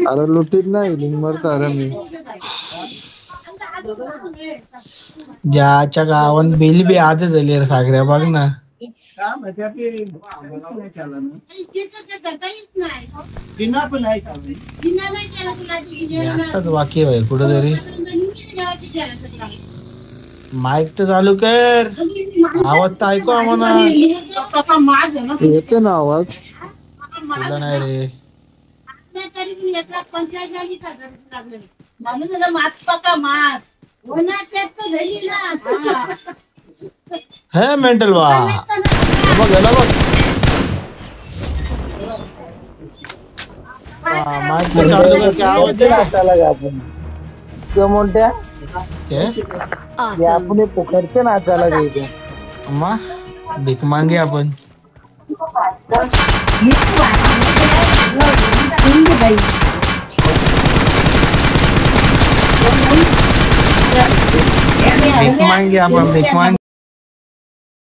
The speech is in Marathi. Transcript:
अरे लुटीत नाही लिंग मरत अरे मी ज्याच्या गावात बेली बी आजच झाली रे सागऱ्या बघ ना. एकटाच बाकी आहे भाई कुठेतरी. माईक तर चालू कर, आवाज तर ऐकू आम्हाला. येते ना आवाज तुला नाही रे. हे मेंटल बा बघ गेला बघ. माईक तर चालू कर, क्या आवाज दे. मोठ्या क्या आपण पोखरचे नाचायला घ्यायचे अम्मा भीक मागे आपण. भीक मागे आपण भीक मागे.